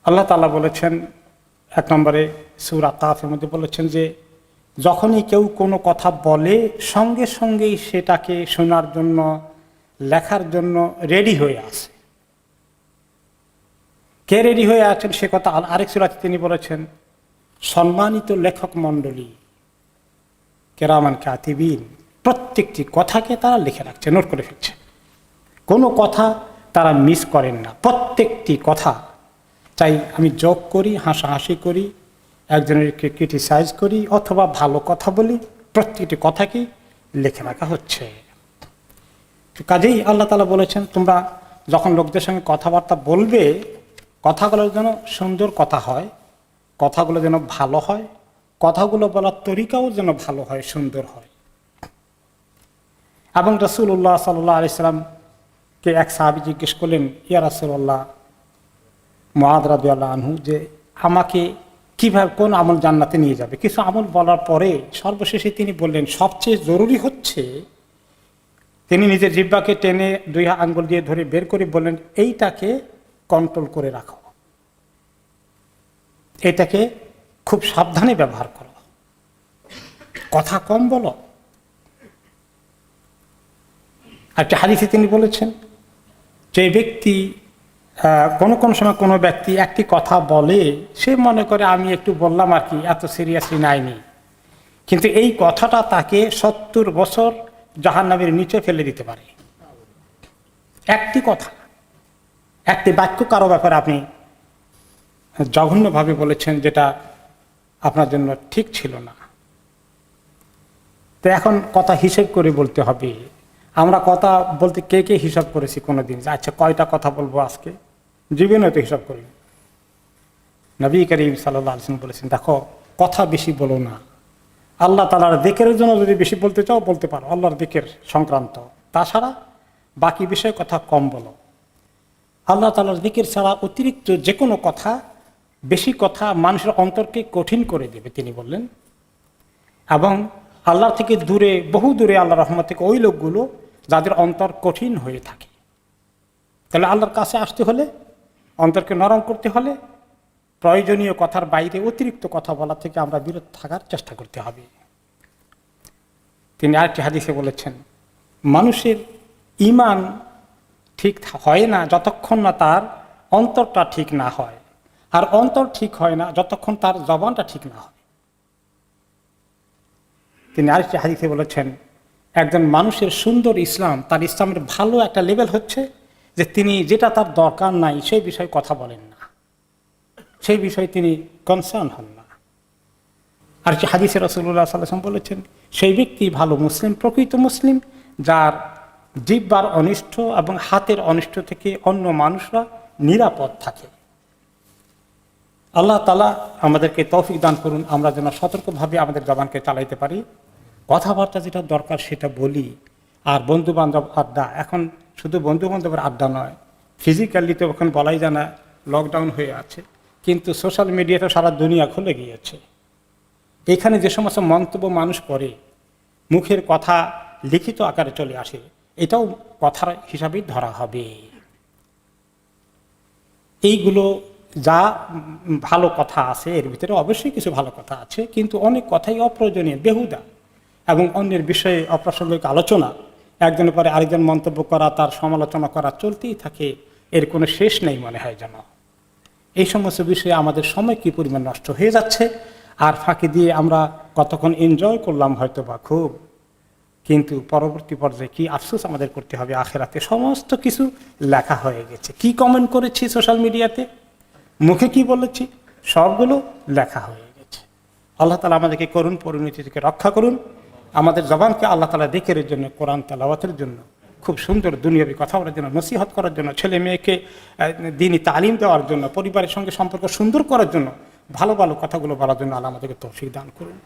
আল্লাহ তাআলা বলেছেন 1 নম্বরে সূরা কাফের মধ্যে বলেছেন যে যখনই কেউ কোনো কথা বলে সঙ্গে সঙ্গেই সেটাকে শোনার জন্য লেখার জন্য রেডি হয়ে আসে। কে রেডি হয়ে আছেন সে কথা আরেক সূরাতে তিনি বলেছেন সম্মানিত লেখক মণ্ডলী কেরামান কাতিবিন, প্রত্যেকটি কথাকে তারা লিখে রাখছে, নোট করে ফেলছে। কোনো কথা তারা মিস করেন না, প্রত্যেকটি কথা, চাই আমি জোক করি, হাসাহাসি করি, একজনেরকে ক্রিটিসাইজ করি অথবা ভালো কথা বলি, প্রত্যেকটি কথাকেই লিখে রাখা হচ্ছে। কাজেই আল্লাহ তাআলা বলেছেন তোমরা যখন লোকদের সঙ্গে কথাবার্তা বলবে কথাগুলো যেন সুন্দর কথা হয়, কথাগুলো যেন ভালো হয়, কথাগুলো বলার তরিকাও যেন ভালো হয়, সুন্দর হয়। এবং রাসূলুল্লাহ সাল্লাল্লাহু আলাইহি সাল্লামকে এক সাহাবী জিজ্ঞেস করলেন, ইয়া রাসূলুল্লাহ, মুআয রাদিয়াল্লাহু আনহু, যে আমাকে কিভাবে কোন আমল জান্নাতে নিয়ে যাবে? কিছু আমল বলার পরে সর্বশেষে তিনি বললেন সবচেয়ে জরুরি হচ্ছে, তিনি নিজের জিহ্বাকে টেনে 2 আঙ্গুল দিয়ে ধরে বের করে বললেন এইটাকে কন্ট্রোল করে রাখো, এটাকে খুব সাবধানে ব্যবহার করো, কথা কম বলো। একটা হাদিসে তিনি বলেছেন যে ব্যক্তি কোন সময় কোনো ব্যক্তি একটি কথা বলে, সে মনে করে আমি একটু বললাম আর কি, এত সিরিয়াসলি নাইনি, কিন্তু এই কথাটা তাকে 70 বছর জাহান্নামের নিচে ফেলে দিতে পারে। একটি কথা, একটি বাক্য কারো ব্যাপারে আপনি জঘন্যভাবে বলেছেন যেটা আপনার জন্য ঠিক ছিল না, তো এখন কথা হিসেব করে বলতে হবে। আমরা কথা বলতে কে কে হিসাব করেছি কোনোদিন, আচ্ছা কয়টা কথা বলবো আজকে? জীবনে তো হিসাব করি। নবী করিম সাল্লাল্লাহু আলাইহি ওয়াসাল্লাম বলেছেন দেখো কথা বেশি বলো না, আল্লাহ তাআলার যিকরের জন্য যদি বেশি বলতে চাও বলতে পারো, আল্লাহর যিকর সংক্রান্ত, তাছাড়া বাকি বিষয়ে কথা কম বলো। আল্লাহ তাআলার যিকর ছাড়া অতিরিক্ত যে কোনো কথা, বেশি কথা মানুষের অন্তরকে কঠিন করে দেবে তিনি বললেন। এবং আল্লাহ থেকে দূরে, বহু দূরে আল্লাহর রহমত থেকে ওই লোকগুলো যাদের অন্তর কঠিন হয়ে থাকে। তাহলে আল্লাহর কাছে আসতে হলে, অন্তরকে নরম করতে হলে প্রয়োজনীয় কথার বাইরে অতিরিক্ত কথা বলা থেকে আমরা বিরত থাকার চেষ্টা করতে হবে। তিনি আরেকটি হাদিসে বলেছেন মানুষের ঈমান ঠিক হয় না যতক্ষণ না তার অন্তরটা ঠিক না হয়, আর অন্তর ঠিক হয় না যতক্ষণ তার জবানটা ঠিক না হয়। তিনি আরেকটি হাদিসে বলেছেন একজন মানুষের সুন্দর ইসলাম, তার ইসলামের ভালো একটা লেভেল হচ্ছে যে তিনি যেটা তার দরকার নাই সেই বিষয়ে কথা বলেন না, সেই বিষয়ে তিনি কনসার্ন হন না। আর যে হাদিসে রাসূলুল্লাহ সাল্লাল্লাহু আলাইহি ওয়াসাল্লাম বলেছেন সেই ব্যক্তি ভালো মুসলিম, প্রকৃত মুসলিম, যার জিহ্বার অনিষ্ট এবং হাতের অনিষ্ট থেকে অন্য মানুষরা নিরাপদ থাকে। আল্লাহ তাআলা আমাদেরকে তৌফিক দান করুন, আমরা যেন সতর্কভাবে আমাদের জবানকে চালাইতে পারি, কথাবার্তা যেটা দরকার সেটা বলি। আর বন্ধু বান্ধব আড্ডা, এখন শুধু বন্ধু বান্ধবের আড্ডা নয়, ফিজিক্যালি তো এখন বলাই যায় না, লকডাউন হয়ে আছে, কিন্তু সোশ্যাল মিডিয়াতে সারা দুনিয়া খুলে গিয়েছে। এখানে যে সমস্ত মন্তব্য মানুষ করে, মুখের কথা লিখিত আকারে চলে আসে, এটাও কথার হিসাবেই ধরা হবে। এইগুলো যা ভালো কথা আছে এর ভিতরে অবশ্যই কিছু ভালো কথা আছে, কিন্তু অনেক কথাই অপ্রয়োজনীয়, বেহুদা, এবং অন্যের বিষয়ে অপ্রাসঙ্গিক আলোচনা, একজনের পরে আরেকজন মন্তব্য করা, তার সমালোচনা করা চলতেই থাকে, এর কোনো শেষ নেই মনে হয় যেন। এই সমস্ত বিষয়ে আমাদের সময় কি পরিমাণ নষ্ট হয়ে যাচ্ছে, আর ফাঁকি দিয়ে আমরা কতক্ষণ এনজয় করলাম হয়তো বা খুব, কিন্তু পরবর্তী পর্যায়ে কি আফসোস আমাদের করতে হবে, আখেরাতে সমস্ত কিছু লেখা হয়ে গেছে। কি কমেন্ট করেছি সোশ্যাল মিডিয়াতে, মুখে কি বলেছি, সবগুলো লেখা হয়ে গেছে। আল্লাহ তাআলা আমাদেরকে করুন পরিণতি থেকে রক্ষা করুন, আমাদের জবানকে আল্লাহ তাআলা যিকরের জন্য, কোরআন তেলাওয়াতের জন্য, খুব সুন্দর দুনিয়াবি কথা বলার জন্য, নসিহত করার জন্য, ছেলে মেয়েকে দ্বীনি তালিম দেওয়ার জন্য, পরিবারের সঙ্গে সম্পর্ক সুন্দর করার জন্য, ভালো ভালো কথাগুলো বলার জন্য আল্লাহ আমাদেরকে তৌফিক দান করুন।